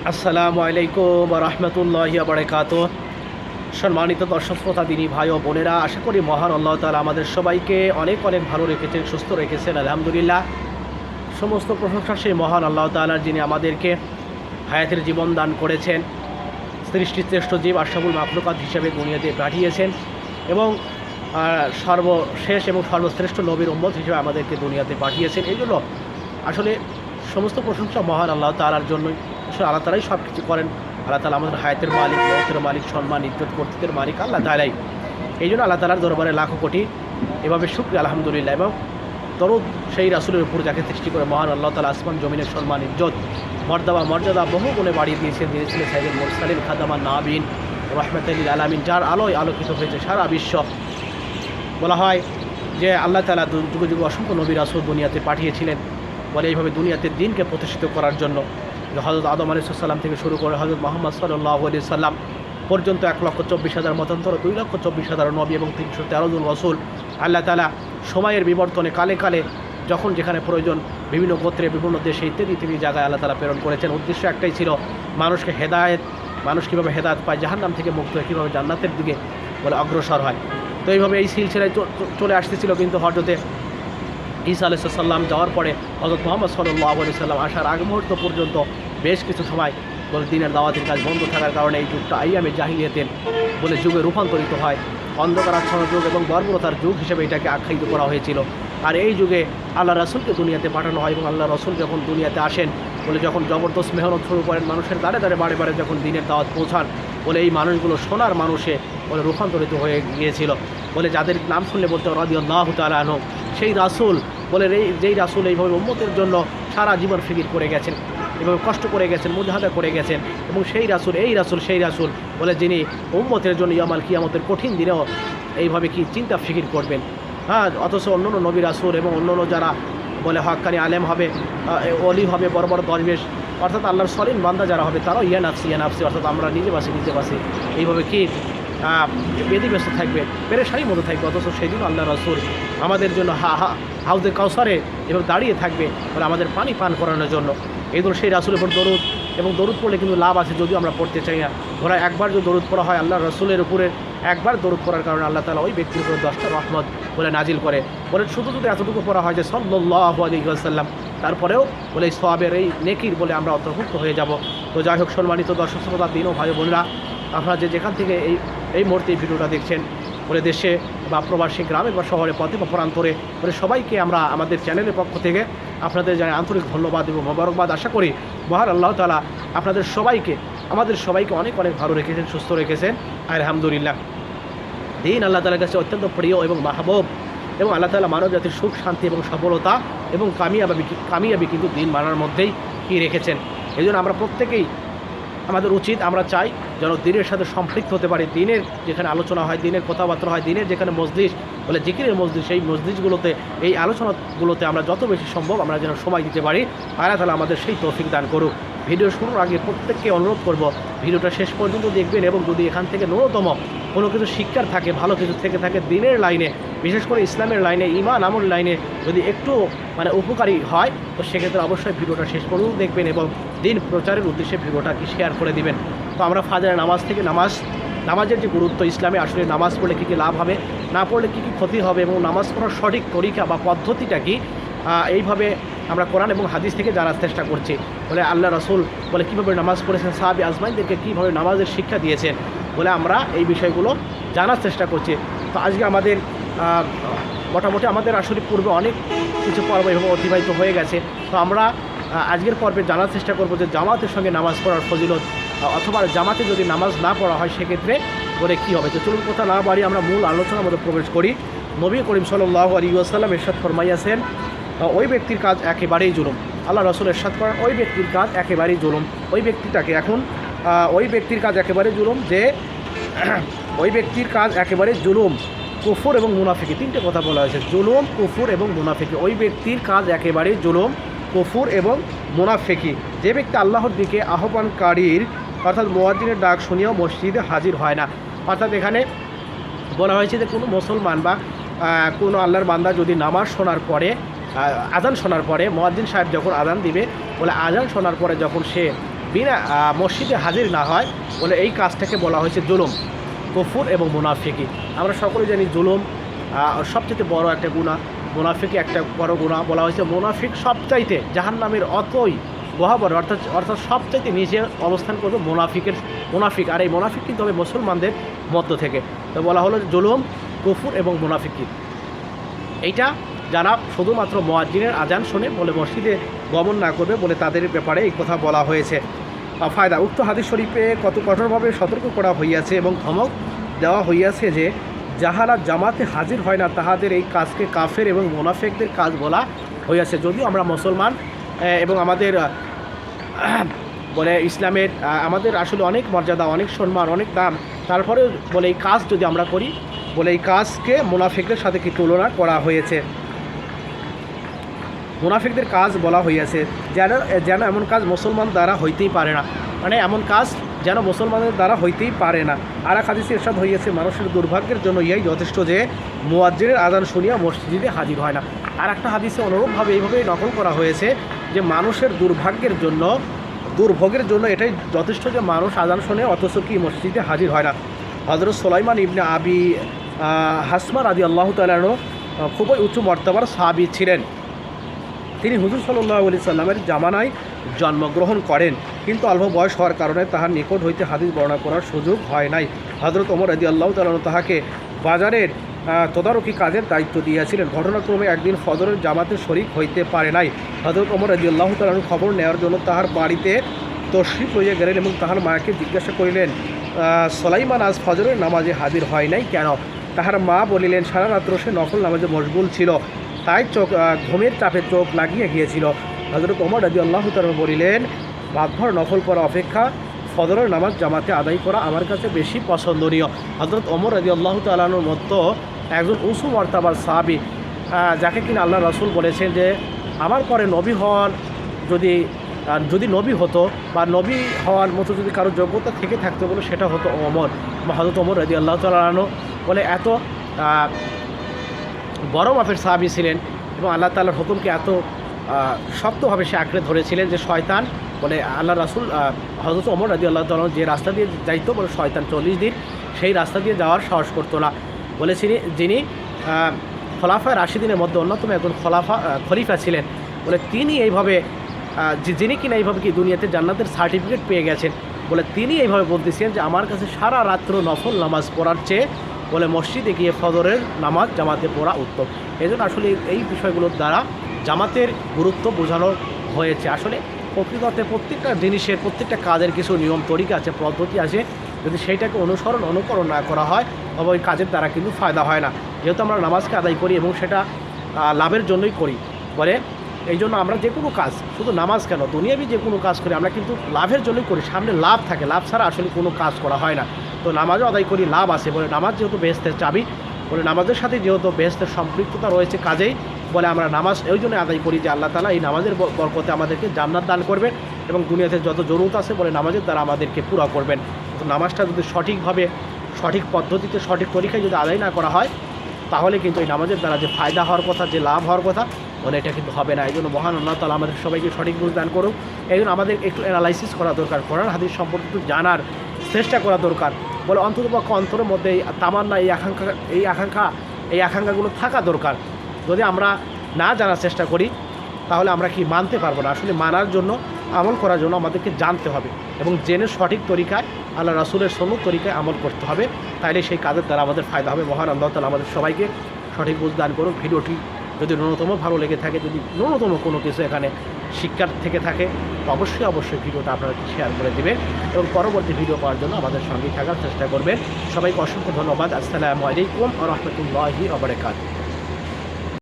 আসসালামু আলাইকুম ওয়া রাহমাতুল্লাহি ওয়া বারাকাতুহু। সম্মানিত দর্শক শ্রোতা দিনী ভাই ও বোনেরা, আশা করি মহান আল্লাহ তাআলা আমাদের সবাইকে অনেক অনেক ভালো রেখেছেন, সুস্থ রেখেছেন, আলহামদুলিল্লাহ। সমস্ত প্রশংসা সেই মহান আল্লাহ তাআলার, যিনি আমাদেরকে হায়াতের জীবন দান করেছেন, সৃষ্টির শ্রেষ্ঠ জীব আশরাফুল মাখলুকাত হিসেবে দুনিয়াতে পাঠিয়েছেন এবং সর্বশেষ এবং সর্বশ্রেষ্ঠ নবীর উম্মত হিসেবে আমাদেরকে দুনিয়াতে পাঠিয়েছেন। এই জন্য আসলে সমস্ত প্রশংসা মহান আল্লাহ তাআলার জন্যই। আসলে আল্লাহ তাআলাই সব কিছু করেন। আল্লাহ তাআলা আমাদের হায়াতের মালিক, মওতের মালিক, সম্মান ইজ্জত কর্তৃত্বের মালিক আল্লাহ তাআলাই। এই জন্য আল্লাহ তাআলার দরবারে লাখো কোটি এভাবে শুকরিয়া আলহামদুলিল্লাহ। এবং দরুদ সেই রাসূলের উপর যাকে সৃষ্টি করে মহান আল্লাহ তাআলা আসমান জমিনের সম্মান ইজ্জত মর্যাদা বহু গুণে বাড়িয়ে দিয়েছেন। তিনি ছিলেন সাইয়্যিদুল মুরসালিন খাতামান নাবিয়িন রাহমাতাল লিল আলামিন, যার আলোয় আলোকিত হয়েছে সারা বিশ্ব। বলা হয় যে আল্লাহ তাআলা যুগে যুগে অসংখ্য নবী রাসূল দুনিয়াতে পাঠিয়েছিলেন, বলে এইভাবে দুনিয়াতে দিনকে প্রতিষ্ঠিত করার জন্য। হযরত আদম আলাইহিস সালাম থেকে শুরু করে হযরত মুহাম্মদ সাল্লাল্লাহু আলাইহি সাল্লাম পর্যন্ত 1,24,000 মতান্তর, 2,24,000 নবী এবং 313 জন রাসূল। আল্লাহ তাআলা সময়ের বিবর্তনে কালে কালে যখন যেখানে প্রয়োজন বিভিন্ন গোত্রে, বিভিন্ন দেশে ইত্যাদি ইত্যাদি জায়গায় আল্লাহ তাআলা প্রেরণ করেছেন। উদ্দেশ্য একটাই ছিল, মানুষকে হেদায়েত, মানুষ কীভাবে হেদায়েত পায়, জাহান্নাম থেকে মুক্ত হয়ে কীভাবে জান্নাতের দিকে বলে অগ্রসর হয়। তো এইভাবে এই সিলসিলায় চলে আসতেছিল। কিন্তু হযরতে ঈসা আলাইহিস সালাম যাওয়ার পরে হযরত মুহাম্মদ সাল্লাল্লাহু আলাইহি সাল্লাম আসার আগ মুহূর্ত পর্যন্ত বেশ কিছু সময় বলে দিনের দাওয়াতের কাজ বন্ধ থাকার কারণে এই যুগটা আইয়ামে জাহিলিয়াতের বলে যুগে রূপান্তরিত হয়। অন্ধকারাচ্ছন্ন যুগ এবং বর্বরতার যুগ হিসেবে এটাকে আখ্যায়িত করা হয়েছিল। আর এই যুগে আল্লাহ রাসূলকে দুনিয়াতে পাঠানো হয় এবং আল্লাহ রাসূল যখন দুনিয়াতে আসেন বলে যখন জবরদস্ত মেহনত শুরু করেন, মানুষের দ্বারে দ্বারে বাড়ি বাড়ি যখন দিনের দাওয়াত পৌঁছান, বলে এই মানুষগুলো সোনার মানুষে বলে রূপান্তরিত হয়ে গিয়েছিল। বলে যাদের নাম শুনলে বলতে রাদিয়াল্লাহু তাআলা আনহু, সেই রাসূল বলে যেই রাসূল এইভাবে উম্মতের জন্য সারা জীবন ফিকির করে গেছেন, এভাবে কষ্ট করে গেছেন, মুজাহাদা করে গেছেন। এবং সেই রাসূল সেই রাসূল বলে যিনি উম্মতের জন্য ইয়ামাল কিয়ামতের কঠিন দিনেও এইভাবে কি চিন্তা ফিকির করবেন। হ্যাঁ, অথচ অন্যান্য নবী রাসূল এবং অন্যান্য যারা বলে হক্কানি আলেম হবে, অলি হবে, বড় বড় দরবেশ, অর্থাৎ আল্লাহর সলিন বান্দা যারা হবে, তারাও ইয়া নাফসি, অর্থাৎ আমরা নিজে বাসি এইভাবে কি ব্যস্ত থাকবে, পেরেশানির মতো থাকবে। অথচ সেই দিন আল্লাহ রাসূল আমাদের জন্য হাউজে কাউসারে এবং দাঁড়িয়ে থাকবে বলে আমাদের পানি পান করানোর জন্য। এই ধরুন সেই রাসূলের উপর দরুদ, এবং দরুদ পড়লে কিন্তু লাভ আছে, যদিও আমরা পড়তে চাই না। ধরা একবার যদি দরুদ পড়া হয় আল্লাহ রাসূলের উপরে, একবার দরুদ পড়ার কারণে আল্লাহ তাআলা ওই ব্যক্তির উপরে 10টা রহমত বলে নাজিল করে। বলে শুধু যদি এতটুকু পড়া হয় যে সাল্লাল্লাহু আলাইহি ওয়াসাল্লাম, তারপরেও বলে এই সওয়াবের এই নেকির বলে আমরা অন্তর্ভুক্ত হয়ে যাব। তো যাই হোক, সম্মানিত দর্শক শ্রোতা দিন ও ভাই বোনেরা, আপনারা যেখান থেকে এই মুহূর্তে এই ভিডিওটা দেখছেন, বলে দেশে বা প্রবাসী, গ্রামে বা শহরে, পথে বা প্রান্তরে, বলে সবাইকে আমরা আমাদের চ্যানেলের পক্ষ থেকে আপনাদের জানাই আন্তরিক ধন্যবাদ এবং মোবারকবাদ। আশা করি মহান আল্লাহ তাআলা আপনাদের সবাইকে, আমাদের সবাইকে অনেক অনেক ভালো রেখেছেন, সুস্থ রেখেছেন, আলহামদুলিল্লাহ। দিন আল্লাহ তাআলার কাছে অত্যন্ত প্রিয় এবং মাহবুব, এবং আল্লাহ তাআলা মানব জাতির সুখ, শান্তি এবং সফলতা এবং কামিয়াবি কিন্তু দিন মানার মধ্যেই কি রেখেছেন। এই জন্য আমরা প্রত্যেকেই আমাদের উচিত, আমরা চাই যেন দিনের সাথে সম্পৃক্ত হতে পারি। দিনের যেখানে আলোচনা হয়, দিনের কথাবার্তা হয়, দিনের যেখানে মজলিস বলে জিকিরের মজলিস, সেই মজলিসগুলোতে, এই আলোচনাগুলোতে আমরা যত বেশি সম্ভব আমরা যেন সময় দিতে পারি। আল্লাহ তাআলা আমাদের সেই তৌফিক দান করুক। ভিডিও শুরুর আগে প্রত্যেককে অনুরোধ করব, ভিডিওটা শেষ পর্যন্ত দেখবেন এবং যদি এখান থেকে ন্যূনতম কোনো কিছু শিক্ষার থাকে, ভালো কিছু থেকে থাকে দিনের লাইনে, বিশেষ করে ইসলামের লাইনে, ঈমান আমল লাইনে যদি একটু উপকারী হয়, তো সেক্ষেত্রে অবশ্যই ভিডিওটা শেষ পর্যন্ত দেখবেন এবং দিন প্রচারের উদ্দেশ্যে ভিডিওটা কি শেয়ার করে দিবেন। তো আমরা ফাজরের নামাজ থেকে নামাজের যে গুরুত্ব, ইসলামে আসলে নামাজ পড়লে কী কী লাভ হবে, না পড়লে কী কী ক্ষতি হবে, এবং নামাজ পড়ার সঠিক তরিকা বা পদ্ধতিটা কি, এইভাবে আমরা কোরআন এবং হাদিস থেকে জানার চেষ্টা করছি। বলে আল্লাহ রাসূল বলে কীভাবে নামাজ পড়েছেন, সাহাবী আজমাইনদেরকে কীভাবে নামাজের শিক্ষা দিয়েছেন, বলে আমরা এই বিষয়গুলো জানার চেষ্টা করছি। তো আজকে আমাদের মোটামুটি আমাদের আসলে পূর্বে অনেক কিছু পর্ব এভাবে অতিবাহিত হয়ে গেছে। তো আমরা আজকের পর্বে জানার চেষ্টা করব যে জামাতের সঙ্গে নামাজ পড়ার ফজিলত, অথবা জামাতে যদি নামাজ না পড়া হয় সেক্ষেত্রে বলে কী হবে। তো চলুন কথা না বাড়ি আমরা মূল আলোচনার মধ্যে প্রবেশ করি। নবী করিম সাল্লাল্লাহু আলাইহি ওয়াসাল্লাম ইরশাদ ফরমাইয়াছেন, ওই ব্যক্তির কাজ একেবারেই জুলুম। আল্লাহ রাসূল ইরশাদ করেন, ওই ব্যক্তির কাজ একেবারেই জুলুম। ওই ব্যক্তিটাকে এখন ওই ব্যক্তির কাজ একেবারে জুলুম, যে ওই ব্যক্তির কাজ একেবারে জুলুম, কুফর এবং মুনাফিকি। তিনটে কথা বলা হয়েছে, জুলুম, কুফর এবং মুনাফিকি। ওই ব্যক্তির কাজ একেবারে জুলুম, কুফর এবং মুনাফিকি। যে ব্যক্তি আল্লাহর দিকে আহ্বানকারীর অর্থাৎ মুয়াজ্জিনের ডাক শুনিয়াও মসজিদে হাজির হয় না। অর্থাৎ এখানে বলা হয়েছে যে কোনো মুসলমান বা কোনো আল্লাহর বান্দা যদি নামাজ শোনার পরে, আজান শোনার পরে, মুয়াজ্জিন সাহেব যখন আজান দিবে, বলে আজান শোনার পরে যখন সে বিনা মসজিদে হাজির না হয়, বলে এই কাজটাকে বলা হয়েছে জুলুম, কুফর এবং মুনাফিকি। আমরা সকলে জানি জুলুম সবচেয়ে বড় একটা গুনাহ, মুনাফিকি একটা বড় গুনাহ। বলা হয়েছে মুনাফিক সবচাইতে জাহান্নামের অতই বহাবর, অর্থাৎ সবচাইতে নিচে অবস্থান করবে মুনাফিক। আর এই মুনাফিক কিন্তু হবে মুসলমানদের মধ্য থেকে। তো বলা হলো জুলুম, কুফর এবং মুনাফিকি। এইটা যারা শুধুমাত্র মুয়াজ্জিনের আজান শুনে বলে মসজিদে গমন না করবে, বলে তাদের ব্যাপারে এই কথা বলা হয়েছে। ফায়দা, উক্ত হাদিস শরীফে কত কঠোরভাবে সতর্ক করা হইয়াছে এবং ধমক দেওয়া হইয়াছে যে যাহারা জামাতে হাজির হয় না তাহাদের এই কাজকে কাফের এবং মুনাফিকদের কাজ বলা হইয়াছে। যদিও আমরা মুসলমান এবং আমাদের বলে ইসলামের আমাদের আসলে অনেক মর্যাদা, অনেক সম্মান, অনেক দাম, তারপরে বলে এই কাজ যদি আমরা করি, বলে এই কাজকে মুনাফিকদের সাথে কি তুলনা করা হয়েছে, মুনাফিকদের কাজ বলা হইয়াছে। যেন এমন কাজ মুসলমান দ্বারা হইতেই পারে না, মানে এমন কাজ যেন মুসলমানের দ্বারা হইতেই পারে না। আর এক হাদিসে ইরশাদ হইয়াছে, মানুষের দুর্ভাগ্যের জন্য ইহাই যথেষ্ট যে মুয়াজ্জিনের আযান শুনিয়া মসজিদে হাজির হয় না। আর একটা হাদিসে অনুরূপভাবে এইভাবেই নকল করা হয়েছে যে মানুষের দুর্ভোগের জন্য এটাই যথেষ্ট যে মানুষ আযান শুনে অথচ কি মসজিদে হাজির হয় না। হযরত সুলাইমান ইবনে আবি হাসমা রাদিয়াল্লাহু তাআলা আনহু খুবই উচ্চ মর্তবার সাহাবী ছিলেন। তিনি হুজুর সাল্লাল্লাহু আলাইহি সাল্লামের জামানায় জন্মগ্রহণ করেন, কিন্তু অল্প বয়স হওয়ার কারণে তাহার নিকট হইতে হাদিস বর্ণনা করার সুযোগ হয় নাই। হযরত ওমর রাদিয়াল্লাহু তাআলা আনহু তাহাকে বাজারের তদারকি কাজের দায়িত্ব দিয়েছিলেন। ঘটনাক্রমে একদিন ফজরের জামাতে শরীক হইতে পারে নাই। হযরত ওমর রাদিয়াল্লাহু তাআলা আনহু খবর নেওয়ার জন্য তাহার বাড়িতে তশরিফ লইয়া গেলেন এবং তাহার মাকে জিজ্ঞাসা করিলেন, সুলাইমান আজ ফজরের নামাজে হাজির হয় নাই কেন? তাহার মা বলিলেন, সারা রাত্র সে নফল নামাজে মশগুল ছিল, তাই ঘুমের চাপে চোখ লাগিয়ে গিয়েছিল। হযরত ওমর রাদিয়াল্লাহু তাআলা বলিলেন, রাতভর নফল পড়া অপেক্ষা ফজরের নামাজ জামাতে আদায় করা আমার কাছে বেশি পছন্দনীয়। হযরত ওমর রাদিয়াল্লাহু তাআলার মতো একজন উঁচু মর্তাবার সাহাবী, যাকে কিনা আল্লাহ রাসূল বলেছেন যে আমার পরে নবী হওয়ার যদি নবী হতো বা নবী হওয়ার মতো যদি কারো যোগ্যতা থেকে থাকতো বলে সেটা হতো ওমর। হযরত ওমর রাদিয়াল্লাহু তাআলা আনহু বলে এত বড় মাপের সাহাবী ছিলেন এবং আল্লাহ তাআলার হুকুমকে এত শক্তভাবে সে আঁকড়ে ধরেছিলেন যে শয়তান বলে আল্লাহ রাসূল হযরত ওমর রাদিয়াল্লাহু তাআলা যে রাস্তা দিয়ে যাইতো বলে শয়তান 40 দিন সেই রাস্তা দিয়ে যাওয়ার সাহস করতো না। বলে যিনি খোলাফায়ে রাশিদিনের মধ্যে অন্যতম একজন খলিফা ছিলেন, বলে তিনি এইভাবে যিনি কিনা এইভাবে কি দুনিয়াতে জান্নাতের সার্টিফিকেট পেয়ে গেছেন, বলে তিনি এইভাবে বলতেছেন যে আমার কাছে সারা রাত্র নফল নামাজ পড়ার চেয়ে বলে মসজিদে গিয়ে ফজরের নামাজ জামাতে পড়া উত্তম। এই জন্য আসলে এই বিষয়গুলোর দ্বারা জামাতের গুরুত্ব বোঝানো হয়েছে। আসলে প্রকৃততে প্রত্যেকটা জিনিসের প্রত্যেকটা কাজের কিছু নিয়ম তরিকা আছে, পদ্ধতি আছে, যদি সেইটাকে অনুকরণ না করা হয় তবে ওই কাজের দ্বারা কিন্তু ফায়দা হয় না। যেহেতু আমরা নামাজকে আদায় করি এবং সেটা লাভের জন্যই করি, বলে এই জন্য আমরা যে কোনো কাজ, শুধু নামাজ কেন দুনিয়াবি যে কোনো কাজ করি আমরা কিন্তু লাভের জন্যই করি, সামনে লাভ থাকে, লাভ ছাড়া আসলে কোনো কাজ করা হয় না। তো নামাজও আদায় করি, লাভ আছে বলে নামাজ যেহেতু বেহেশতের চাবি, বলে নামাজের সাথে যেহেতু বেহেশতের সম্পৃক্ততা রয়েছে কাজেই বলে আমরা নামাজ এই জন্য আদায় করি যে আল্লাহ তাআলা এই নামাজের বরকতে আমাদেরকে জান্নাত দান করবেন এবং দুনিয়াতে যত জরুরত আছে বলে নামাজের দ্বারা আমাদেরকে পুরা করবেন। তো নামাজটা যদি সঠিকভাবে, সঠিক পদ্ধতিতে, সঠিক তরিকায় যদি আদায় না করা হয় তাহলে কিন্তু এই নামাজের দ্বারা যে ফায়দা হওয়ার কথা, যে লাভ হওয়ার কথা, বলে এটা কিন্তু হবে না। এই জন্য মহান আল্লাহ তাআলা আমাদের সবাইকে সঠিক বুঝ দান করুক। এই জন্য আমাদের একটু অ্যানালাইসিস করা দরকার, কোরআন হাদিস সম্পর্কে একটু জানার চেষ্টা করা দরকার। বলে অন্ততপক্ষে অন্তরের মধ্যে এই তামান্না, এই আকাঙ্ক্ষাগুলো থাকা দরকার। যদি আমরা না জানার চেষ্টা করি তাহলে আমরা কি মানতে পারবো না। আসলে মানার জন্য, আমল করার জন্য আমাদেরকে জানতে হবে এবং জেনে সঠিক তরিকায় আল্লাহ রাসূলের সুন্নাত তরিকায় আমল করতে হবে, তাইলে সেই কাজের দ্বারা আমাদের ফায়দা হবে। মহান আল্লাহ তাআলা আমাদের সবাইকে সঠিক বুঝ দান করুন। ভিডিওটি যদি ন্যূনতম ভালো লেগে থাকে, যদি ন্যূনতম কোনো কিছু এখানে শিক্ষার থেকে থাকে তো অবশ্যই ভিডিওটা আপনারা শেয়ার করে দেবেন এবং পরবর্তী ভিডিও পাওয়ার জন্য আমাদের সঙ্গেই থাকার চেষ্টা করবেন। সবাইকে অসংখ্য ধন্যবাদ। আসসালামু আলাইকুম ওয়া রাহমাতুল্লাহি ওয়া বারাকাতুহু।